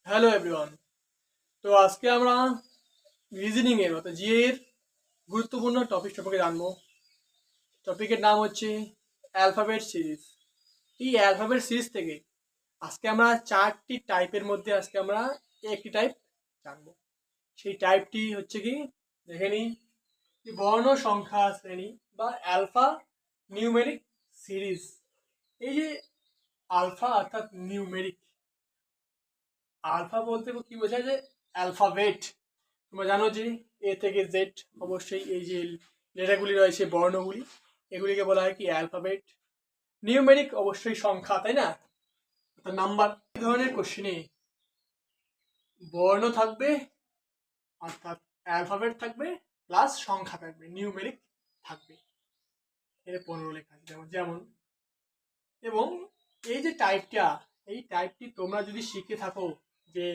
Hello everyone. তো আজকে আমরা রিজনিং এর অর্থাৎ জিএ এর গুরুত্বপূর্ণ টপিক সম্পর্কে জানবো। টপিকের নাম হচ্ছে অ্যালফাবেট সিরিজ। এই অ্যালফাবেট সিরিজ থেকে আজকে আমরা চারটি টাইপের মধ্যে আজকে আমরা একটি টাইপ জানবো। সেই টাইপটি হচ্ছে কি, দেখে নিই, বর্ণ সংখ্যা শ্রেণী বা অ্যালফা নিউমেরিক সিরিজ। এই যে আলফা অর্থাৎ নিউমেরিক, আলফা বলতে কি বোঝায় যে অ্যালফাবেট। তোমরা জানো যে এ থেকে জেড, অবশ্যই এই যে লেটারগুলি রয়েছে, বর্ণগুলি, এগুলিকে বলা হয় কি অ্যালফাবেট। নিউমেরিক অবশ্যই সংখ্যা, তাই না, নাম্বার। এই ধরনের কোশ্চেনে বর্ণ থাকবে অর্থাৎ অ্যালফাবেট থাকবে, প্লাস সংখ্যা থাকবে, নিউমেরিক থাকবে। এর 15 লেখা আছে যেমন যেমন এবং এই যে টাইপটা, এই টাইপটি তোমরা যদি শিখে থাকো যে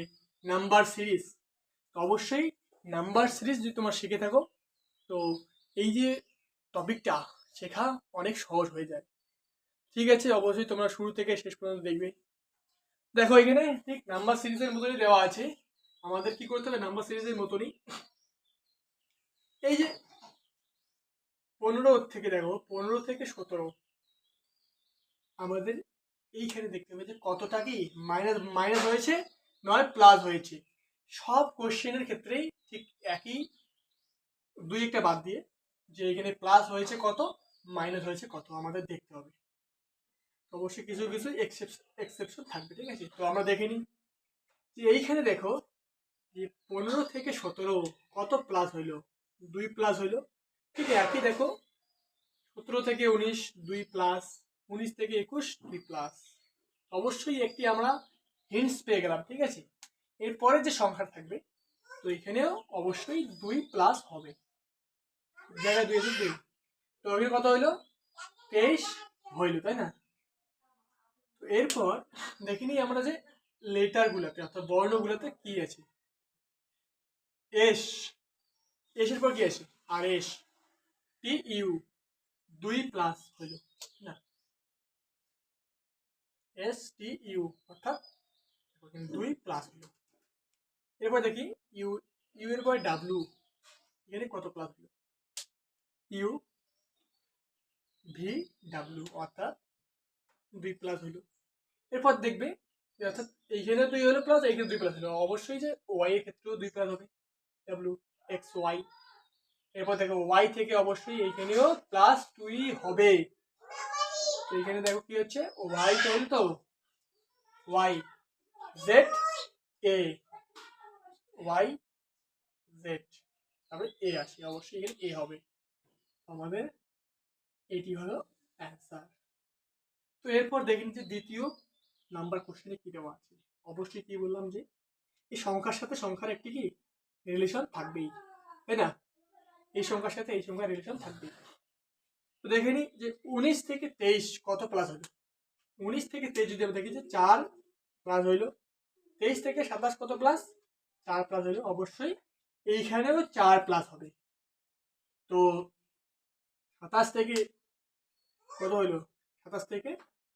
নাম্বার সিরিজ, অবশ্যই নাম্বার সিরিজ যদি তোমরা শিখে থাকো তো এই যে টপিকটা শেখা অনেক সহজ হয়ে যায়। ঠিক আছে, অবশ্যই তোমরা শুরু থেকে শেষ পর্যন্ত দেখবে। দেখো এখানে ঠিক নাম্বার সিরিজের মতনই দেওয়া আছে। আমাদের কি করতে হবে, নাম্বার সিরিজের মতনই এই যে 15 থেকে, দেখো 15 থেকে 17 আমাদের এইখানে দেখতে হবে যে কতটা কি মাইনাস মাইনাস হয়েছে নয় প্লাস হয়েছে। সব কোশ্চেনের ক্ষেত্রেই ঠিক একই, দুই একটা বাদ দিয়ে, যে এখানে প্লাস হয়েছে কত, মাইনাস হয়েছে কত আমাদের দেখতে হবে। অবশ্যই কিছু কিছু এক্সেপশন থাকবে, ঠিক আছে। তো আমরা দেখে নিই যে এইখানে দেখো যে 15 থেকে 17 কত প্লাস হইলো, 2 প্লাস হইলো। ঠিক একই দেখো 17 থেকে 19 2 প্লাস, 19 থেকে 21 2 প্লাস। অবশ্যই একটি আমরা হিন্টস পেয়ে গেলাম, ঠিক আছে। এরপরে যে সংখ্যা থাকবে তো এখানেও অবশ্যই 2 প্লাস হবে, জায়গায় 2 2। তো এখানে কত হইলো, 23 হইলো, তাই না। তো এরপর দেখে নিই আমরা যে লেটারগুলোতে অর্থাৎ বর্ণগুলোতে কি আছে। এস, এসের পর কি আছে, আর এস, টি ইউ, 2 প্লাস হইল না, এস টি ইউ অর্থাৎ 2 প্লাস হইল। এরপর দেখি ইউ, ইউ এর পরে ডাব্লু, এখানে কত প্লাস হইল, ইউ ভি ডাব্লু অর্থাৎ 2 প্লাস হইল। এরপর দেখবে অর্থাৎ এইখানে 2 হলো প্লাস, এইখানে 2 প্লাস হলো, অবশ্যই যে ওয়াই এর ক্ষেত্রেও 2 প্লাস হবে, ডাব্লু এক্স ওয়াই। এরপর দেখো ওয়াই থেকে অবশ্যই এইখানেও প্লাস 2 হবে। তো এইখানে দেখো কি হচ্ছে, ওয়াই তো হলো, তো ওয়াই জেড এ, ওয়াই জেড, তারপরে এ আসি, অবশ্যই এখানে এ হবে। আমাদের এটি হলো অ্যান্সার। তো এরপর দেখেন যে দ্বিতীয় নাম্বার কোশ্চেনে কি দেওয়া আছে। অবশ্যই কি বললাম যে এই সংখ্যার সাথে সংখ্যার একটি কি রিলেশন থাকবেই, তাই না। এই সংখ্যার সাথে এই সংখ্যার রিলেশন থাকবেই। তো দেখে নিই যে 19 থেকে 23 কত প্লাস হলো। 19 থেকে 23 যদি আমরা দেখি যে 4 প্লাস হইলো। 23 থেকে 27 কত প্লাস, 4 প্লাস হইলো। অবশ্যই এইখানেও 4 প্লাস হবে। তো 27 থেকে কত হইলো, 27 থেকে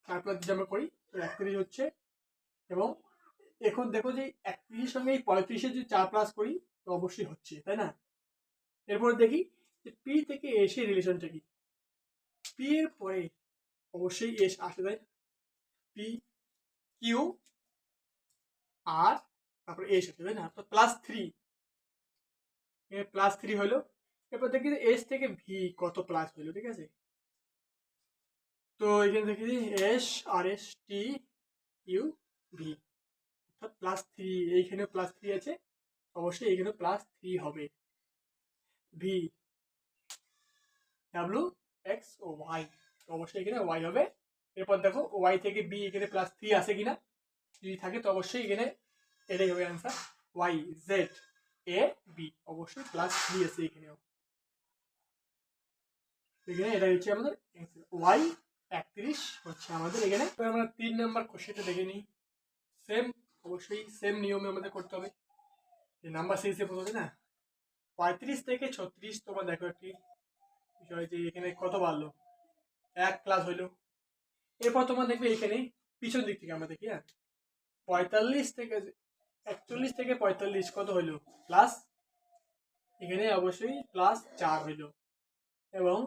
4 প্লাস যদি আমরা করি তো 31 হচ্ছে। এবং এখন দেখো যে 31 সঙ্গে এই 35-এর যদি 4 প্লাস করি তো অবশ্যই হচ্ছে, তাই না। এরপর দেখি যে পি থেকে এসে রিলেশনটা কি। পি এর পরে অবশ্যই এস আসে, তাই পি কিউ আর তারপর এস আসে, তাই না। তো +3, +3 হলো। এরপর দেখি যে এস থেকে ভি কত প্লাস হলো, ঠিক আছে। তো এখানে দেখি যে S R S T U V অর্থাৎ +3, এইখানে +3 আছে, অবশ্যই এইখানে +3 হবে। ভি ডাব্লু এক্স ও ওয়াই, অবশ্যই এখানে ওয়াই হবে। এরপর দেখো ওয়াই থেকে বি, এখানে +3 আছে কিনা, যদি থাকে তো অবশ্যই এখানে এটাই হবে answer. Y Z A B, অবশ্যই +3 আছে এখানেও, এখানে এটা হচ্ছে আমাদের ওয়াই 31 হচ্ছে আমাদের এখানে। আমরা 3 নাম্বার কোশ্চেনটা দেখে নিই। সেম, অবশ্যই সেম নিয়মে আমাদের করতে হবে। যে নাম্বার সিরিজে বলতে না 35 থেকে 36, তোমরা দেখো একটি বিষয় যে এখানে কত বাড়লো, 1 প্লাস হইলো। এরপর তোমরা দেখবে এখানে পিছন দিক থেকে আমরা দেখি, হ্যাঁ 45 থেকে 41 থেকে 45 কত হইল প্লাস, এখানে অবশ্যই প্লাস 4 হইল, এবং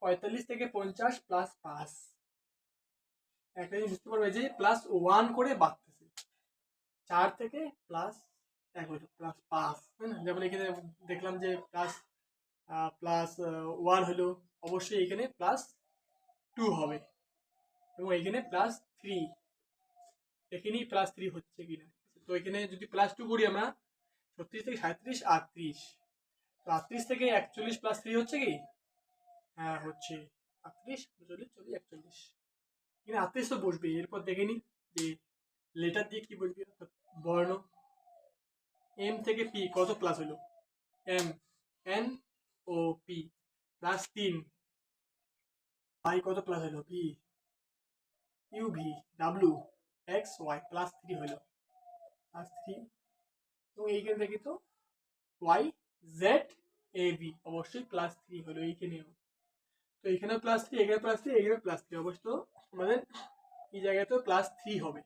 45 থেকে 50 প্লাস 5, একটা জিনিস বুঝতে পারবে যে প্লাস 1 করে বাড়তেছে, 4 থেকে প্লাস 1 হইল প্লাস 5, তাই না? যেমন এখানে দেখলাম যে প্লাস প্লাস 1 হইল, অবশ্যই এখানে প্লাস 2 হবে, এবং এখানে প্লাস 3, এখানেই প্লাস 3 হচ্ছে কিনা। তো এখানে যদি প্লাস 2 করি আমরা, 36 থেকে 37 38, তো 38 থেকে 41 প্লাস 3 হচ্ছে কি, হ্যাঁ হচ্ছে 38, 39, 40, 41, এখানে 38 তো বসবে। এরপর দেখে নি যে লেটার দিয়ে কি বসবে, বর্ণ। এম থেকে পি কত প্লাস হলো, M, N O P plus 3, I কত প্লাস হলো, V, U V, W, X Y plus 3 হলো, প্লাস 3, এবং এইখানে দেখি তো ওয়াই জেড এ বি অবশ্যই প্লাস 3 হলো এইখানেও। তো এখানে প্লাস 3, এখানে প্লাস 3, এখানে প্লাস 3, অবশ্য আমাদের এই জায়গায় তো প্লাস 3 হবে,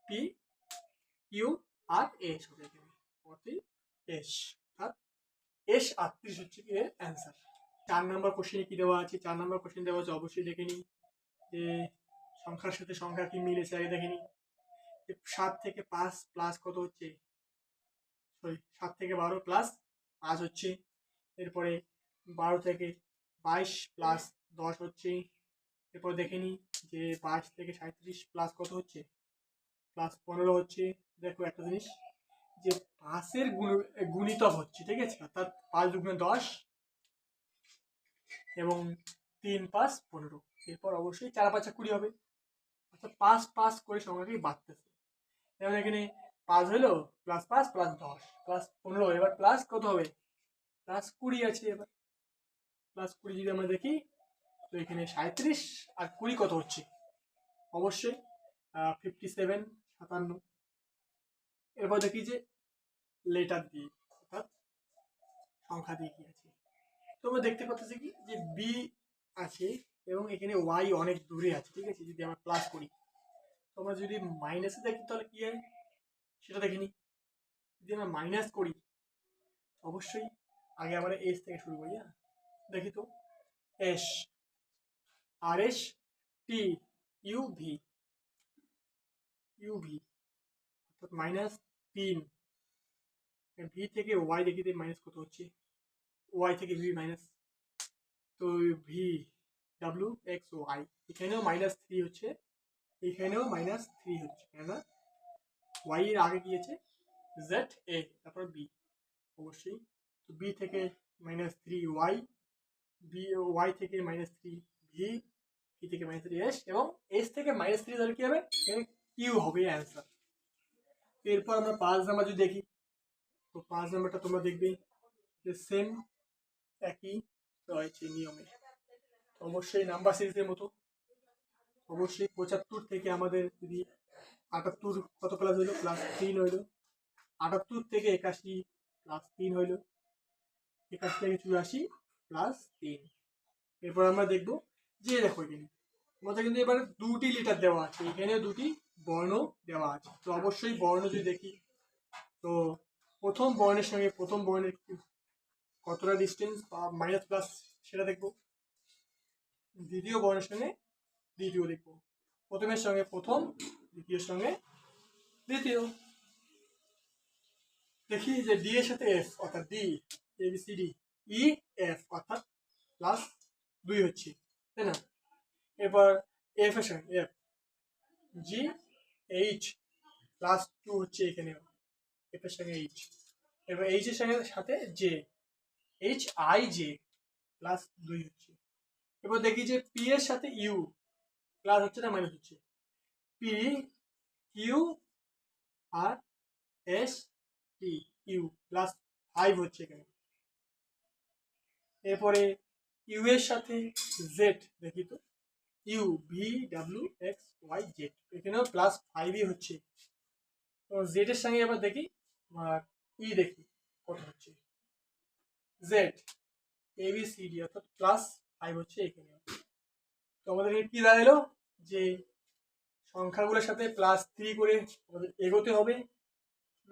পি কিউ আর এস হবে এখানে, এস, অর্থাৎ এস 38 হচ্ছে কি এর অ্যান্সার। 4 নম্বর কোশ্চেনে কি দেওয়া আছে, 4 নম্বর কোশ্চেন দেওয়া আছে, অবশ্যই দেখে নিই যে সংখ্যার সাথে সংখ্যা কি মিলেছে, আগে দেখে নিই। 7 থেকে 5 প্লাস কত হচ্ছে, সরি 7 থেকে 12 প্লাস 5 হচ্ছে, এরপরে 12 থেকে 22 প্লাস 10 হচ্ছে, এরপর দেখে নিই যে 22 থেকে 37 প্লাস কত হচ্ছে, প্লাস 15 হচ্ছে। দেখো একটা জিনিস যে 5-এর গুণিতক হচ্ছে, ঠিক আছে, অর্থাৎ 5 দুগুণে 10 এবং 3 5 15, এরপর অবশ্যই 4 5 20 হবে, অর্থাৎ 5 5 করে সংখ্যাটি বাড়তেছে। যেমন এখানে 5 হলো প্লাস 5 প্লাস 10 প্লাস 15, এবার প্লাস কত হবে, প্লাস 20 আছে। এবার প্লাস 20 যদি আমরা দেখি, তো এখানে 37 আর 20 কত হচ্ছে, অবশ্যই 57 57। এরপর দেখি যে লেটার দিয়ে অর্থাৎ সংখ্যা দিয়ে কি আছে, তো আমরা দেখতে পাচ্ছি কি যে বি আছে এবং এখানে ওয়াই অনেক দূরে আছে, ঠিক আছে। যদি আমরা প্লাস করি, তো আমরা যদি মাইনাসে দেখি তাহলে কি হয় সেটা দেখে নিই। যদি আমরা মাইনাস করি, অবশ্যই আগে আমরা এস থেকে শুরু করি, হ্যাঁ দেখি তো, S R S T U V, U V অর্থাৎ -3, ভি থেকে ওয়াই দেখি মাইনাস কত হচ্ছে, ওয়াই থেকে ভি মাইনাস, তো ভি ডাব্লিউ এক্স ওয়াই, এখানেও -3 হচ্ছে, এখানেও -3 হচ্ছে, কেননা ওয়াই এর আগে কি আছে জেড এ, তারপর বি, অবশ্যই। তো বি থেকে -3 ওয়াই, বি ওয়াই থেকে -3 ভি, ভি থেকে -3 এস, এবং এস থেকে -3 তাহলে কি হবে, এখানে কিউ হবে অ্যান্সার। এরপর আমরা 5 নাম্বার যদি দেখি, তো 5 নাম্বারটা তোমরা দেখবে যে সেম একই রয়েছে নিয়মে, অবশ্যই নাম্বার সিরিজের মতো। অবশ্যই 75 থেকে আমাদের যদি 78 কত প্লাস হইলো, প্লাস 3 হইলো, 78 থেকে 81 প্লাস 3 হইলো, 81 থেকে 84 প্লাস 3। এরপর আমরা দেখবো যে দেখো এখানে আমাদের কিন্তু এবার দুটি লিটার দেওয়া আছে, এখানেও দুটি বর্ণ দেওয়া আছে। তো অবশ্যই বর্ণ যদি দেখি, তো প্রথম বর্ণের সঙ্গে প্রথম বর্ণের কতটা ডিস্টেন্স বা মাইনাস প্লাস সেটা দেখবো, দ্বিতীয় বর্ণের সঙ্গে দ্বিতীয় দেখবো, প্রথমের সঙ্গে প্রথম, দ্বিতীয়ের সঙ্গে দ্বিতীয়। দেখি যে ডি এর সাথে এফ অর্থাৎ D A B C D, E F অর্থাৎ প্লাস 2 হচ্ছে, তাই না। এবার এফ এর সঙ্গে এফ, জি এইচ প্লাস 2 হচ্ছে এখানেও, এফ এর সঙ্গে এইচ। এবার এইচ এর সঙ্গে সাথে J, H I J plus 2 হচ্ছে। এবার দেখি যে পি এর সাথে ইউ প্লাস হচ্ছে না মাইনাস হচ্ছে, P Q R S T you plus 5 হচ্ছে এখানে। এরপরে ইউ এর সাথে জেড দেখি তো, U V W X Y Z, এখানেও প্লাস 5ই হচ্ছে। তো জেড এর সঙ্গে এবার দেখি আর ই দেখি কত হচ্ছে, Z A B C D অর্থাৎ প্লাস 5 হচ্ছে এখানে। তো আমাদের কি দাঁড়ালো যে সংখ্যাগুলোর সাথে +3 করে আমাদের এগোতে হবে,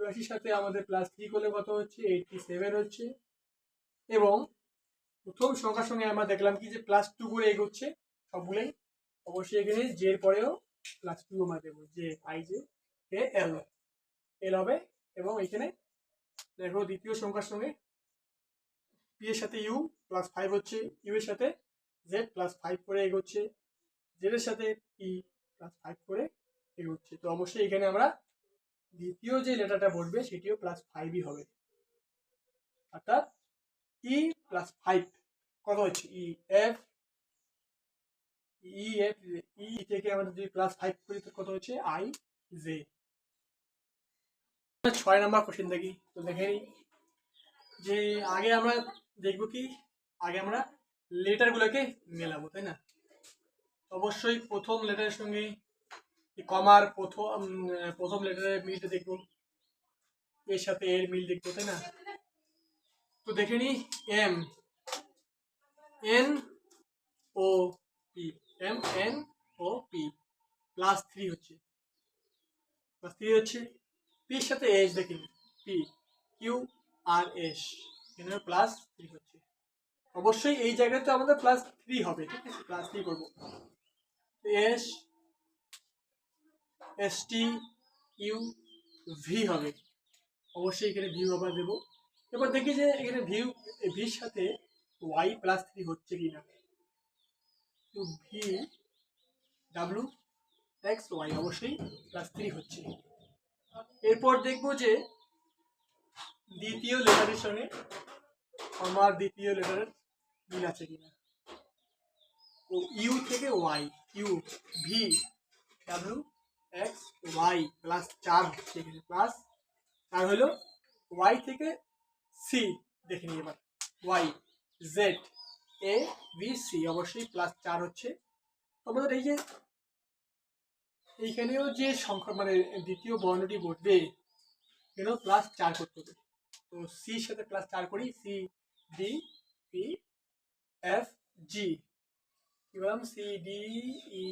82 সাথে আমাদের +3 করলে কত হচ্ছে 87 হচ্ছে। এবং প্রথম সংখ্যার সঙ্গে আমরা দেখলাম কি যে +2 করে এগোচ্ছে সবগুলোই। অবশ্যই এখানে জে এর পরেও +2 আমরা দেবো, যে আই জে কে এল এল হবে। এবং এখানে দেখো দ্বিতীয় সংখ্যার সঙ্গে পি এর সাথে ইউ +5 হচ্ছে, ইউ এর সাথে জেড +5 করে এগোচ্ছে, জেড এর সাথে পি +5 করে এগোচ্ছে। তো অবশ্যই এখানে আমরা দ্বিতীয় যে লেটারটা বসবে সেটিও +5ই হবে, অর্থাৎ ই +5 কত হচ্ছে ই এফ ই থেকে আমাদের যদি +5 করি তো কত হচ্ছে আই জে। 6 নাম্বার কোশ্চেন দেখি। তো দেখে নিই যে আগে আমরা দেখবো কি, আগে আমরা লেটারগুলোকে মেলাবো, তাই না? অবশ্যই প্রথম লেটারের সঙ্গে কমার প্রথম লেটারের মিলটা দেখবো, এর সাথে এর মিল দেখবো, তাই না? তো দেখে নিই M N O P, M N O P +3 হচ্ছে, পির সাথে এস দেখে নিই, পি কিউ আর এস, এখানে +3 হচ্ছে। অবশ্যই এই জায়গায় তো আমাদের +3 হবে, ঠিক আছে? +3 করবো। S S T U V হবে, অবশ্যই এখানে ভিউ আবার দেবো। এবার দেখি যে এখানে ভির সাথে ওয়াই +3 হচ্ছে কিনা। তো ভি ডাব্লু এক্স ওয়াই অবশ্যই +3 হচ্ছে। এরপর দেখবো যে দ্বিতীয় লেটারের সঙ্গে আমার দ্বিতীয় লেটারের মিল আছে কিনা। তো ইউ থেকে Y, U V W X Y +4 হচ্ছে এখানে, +4 হলো। ওয়াই থেকে সি দেখে নিই এবার, Y Z A B C অবশ্যই +4 হচ্ছে। আমাদের এই যে এইখানেও যে সংখ্যা মানে দ্বিতীয় বর্ণটি বসবে এখানেও +4 করতে হবে। তো সির সাথে +4 করি, C D E F G, কি বললাম, C D E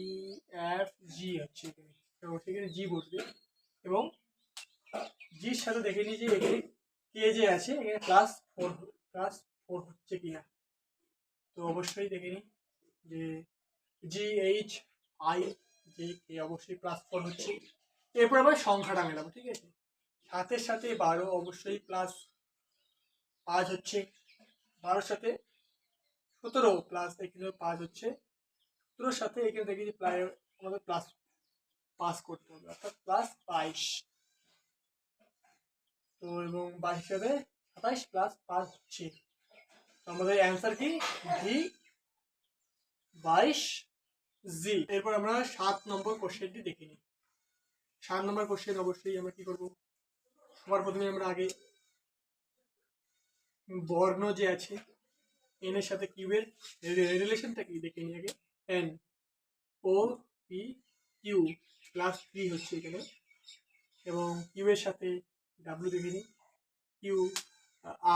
F G হচ্ছে এখানে, তো সেখানে জি বসবে। এবং জির সাথে দেখে নিই যে এখানে কে যে আছে এখানে +4 হচ্ছে কিনা। তো অবশ্যই দেখে নিই যে জি এইচ আই জে কে অবশ্যই +4 হচ্ছে। এরপর আবার সংখ্যাটা মেলাবো, ঠিক আছে? 7-এর সাথে 12 অবশ্যই +5 হচ্ছে, 12-এর সাথে 17 প্লাস এখানে 5 হচ্ছে, 17-এর সাথে এখানে দেখি যে প্রায় আমাদের +5 করতে হবে, অর্থাৎ +22। তো এবং 22 সাথে 27 +5 হচ্ছে। তো আমাদের অ্যান্সার কি ভি 22 জি। এরপর আমরা 7 নম্বর কোশ্চেনটি দেখে নিই। 7 নম্বর কোশ্চেন অবশ্যই আমরা কি করব, সবার প্রথমে আমরা আগে বর্ণ যে আছে এন এর সাথে কিউ এর রিলেশনটা কি দেখে নিই আগে। এন ও পি কিউ +3 হচ্ছে এখানে, এবং কিউ এর সাথে ডাব্লিউ দেখে নিই, Q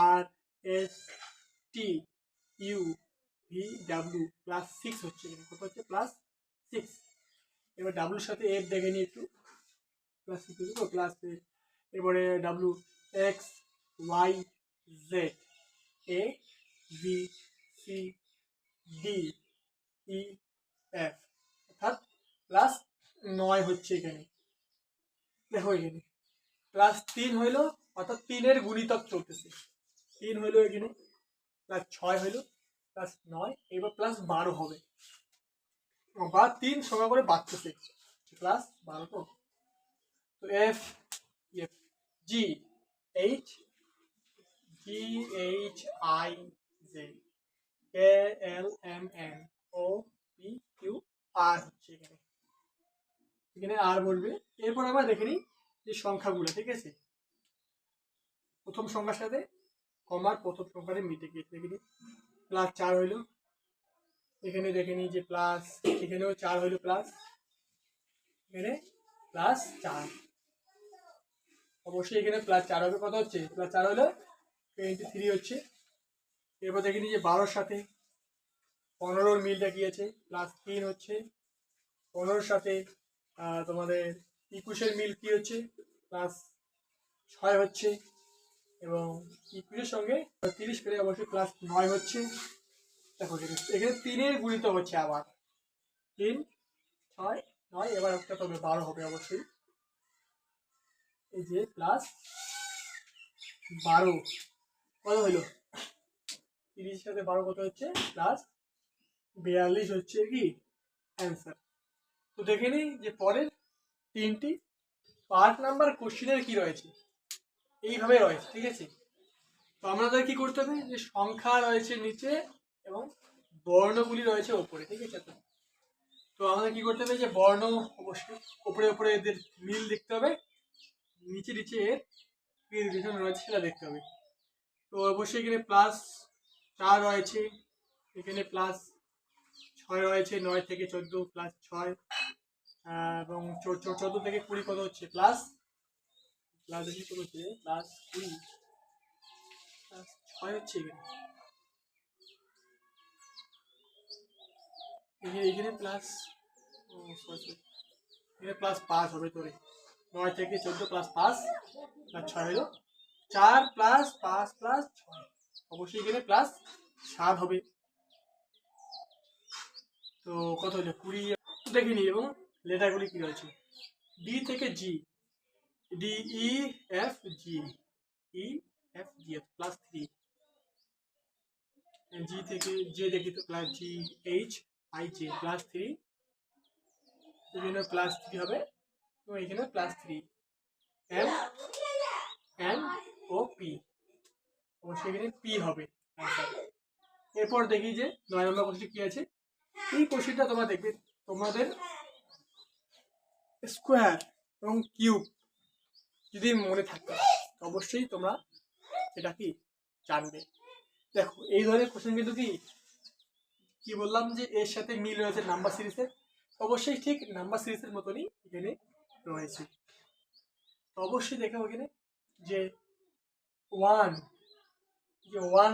R S T U V W +6 হচ্ছে এখানে, কত হচ্ছে +6। এবার ডাব্লিউর সাথে এফ দেখে নিই একটু, +6 হচ্ছে তো +8। এবারে W X Y Z A B C D E F, অর্থাৎ +9 হচ্ছে এখানে। দেখো এখানে +3 হইলো, অর্থাৎ 3-এর গুণিতক চলতেছে, 3 হইলো এখানে, +6 হইলো, +9, এবার +12 হবে, বা 3 সংখ্যা করে বাড়তেছে, +12। তো F F G H G H I J K L M N O P Q R হচ্ছে এখানে, এখানে আর বলবে। এরপর আমরা দেখে নিই যে সংখ্যাগুলো, ঠিক আছে? প্রথম সংখ্যার সাথে কমার প্রথম সংখ্যাটা মিটে গিয়েছে, দেখে নিই +4 হইলো, এখানে দেখে নিই যে এখানেও 4 হইলো, এখানে +4, অবশ্যই এখানে +4 হবে, কত হচ্ছে +4 হলো 23 হচ্ছে। এরপর দেখে নিই যে 12-এর সাথে 15-র মিলটা কি আছে, +3 হচ্ছে। 15-র সাথে তোমাদের 21-এর মিল কি হচ্ছে, 6 হচ্ছে, এবং 21-এর সঙ্গে 30 পেলে অবশ্যই প্লাস 9 হচ্ছে। দেখো এখানে 3-এর গুণিত হচ্ছে আবার 3, 6, 9, এবার একটা তবে 12 হবে অবশ্যই। এই যে প্লাস 12 কত হলো, 30-এর সাথে 12 কত হচ্ছে, প্লাস 42 হচ্ছে কি অ্যান্সার। তো দেখে নিই যে পরের 3টি পার্ট নাম্বার কোশ্চেনের কি রয়েছে, এইভাবে রয়েছে, ঠিক আছে। তো আমাদের কি করতে হবে, যে সংখ্যা রয়েছে নিচে এবং বর্ণগুলি রয়েছে ওপরে, ঠিক আছে। তো আমাদের কি করতে হবে, যে বর্ণ অবশ্যই ওপরে ওপরে এদের মিল দেখতে হবে, নিচে নিচে এর কি রিলেশন রয়েছে সেটা দেখতে হবে। তো অবশ্যই এখানে প্লাস 4 রয়েছে, এখানে প্লাস 6 রয়েছে, 9 থেকে 14 প্লাস 6, এবং 14 থেকে 20 কত হচ্ছে, প্লাস প্লাস কত হচ্ছে, প্লাস 20, প্লাস 6 হচ্ছে এখানে প্লাস, এখানে প্লাস 5 হবে তোরে, 9 থেকে 14 প্লাস 5 প্লাস 6 হলো 4 প্লাস 5 প্লাস 6, অবশ্যই এখানে প্লাস 7 হবে। তো কত হলো 20, দেখিনি। এবং লেটারগুলি কি রয়েছে, ডি থেকে G, D E F G, E F G plus 3, G থেকে জে দেখি তো plus G H I J plus 3, এখানে প্লাস 3 হবে, এবং এখানে plus 3, M N O P, অবশ্যই এখানে পি হবে আনসার। এরপর দেখি যে 9 নম্বর কোশ্চেন কি আছে। এই কোশ্চেনটা তোমরা দেখবে, তোমাদের স্কোয়ার এবং কিউব যদি মনে থাকে অবশ্যই তোমরা এটা কি জানবে। দেখো এই ধরনের কোশ্চেন কিন্তু কি বললাম, যে এর সাথে মিল রয়েছে নাম্বার সিরিজের, অবশ্যই ঠিক নাম্বার সিরিজের মতনই এখানে রয়েছে। তো অবশ্যই দেখো এখানে যে 1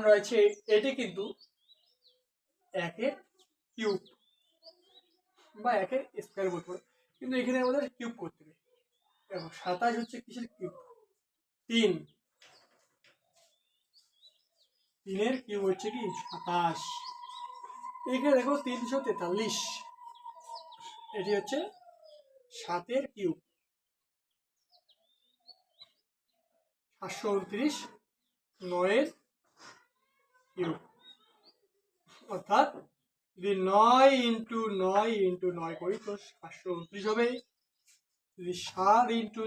রয়েছে, এটি কিন্তু 1-এর কিউব বা 1-এর স্কোয়ার বলতে পারো, কিন্তু এখানে আমাদের কিউব করতে হবে। দেখো 27 হচ্ছে কিসের কিউব, 3-এর কিউব হচ্ছে কি 27। এখানে দেখো 343, এটি হচ্ছে 7-এর কিউব, 729, 9-এর কিউব, অর্থাৎ যদি 9 ইন্টু 9 করি তো 729 হবে, যদি 7 ইন্টু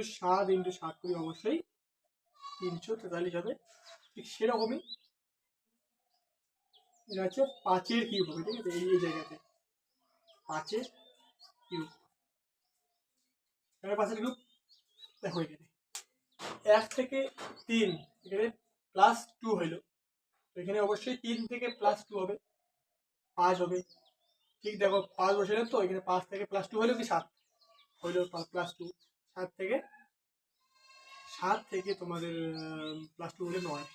7 করি অবশ্যই 343 হবে। ঠিক সেরকমই এটা হচ্ছে 5-এর কিউব হবে, ঠিক আছে। এই জায়গাতে 5-এর কিউব, এখানে 5-এর কিউব দেখো এখানে 1 থেকে 3, এখানে প্লাস 2 হইলো, এখানে অবশ্যই 3 থেকে প্লাস 2 হবে, 5 হবে। ঠিক দেখো 5 বসে তো এখানে 5 থেকে প্লাস 2 হলো কি 7 হইলো, প্লাস 2, 7 থেকে তোমাদের প্লাস 2 হলে 9,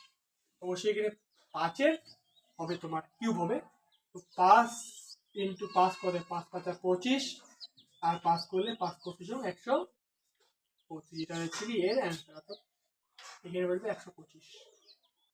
অবশ্যই এখানে 5-এর হবে তোমার কিউব হবে। তো 5 ইন্টু 5 করে 5 5 25, আর 5 করলে 5 25 125, এটা হচ্ছে কি এর অ্যান্সার, অর্থাৎ এখানে বলবে 125।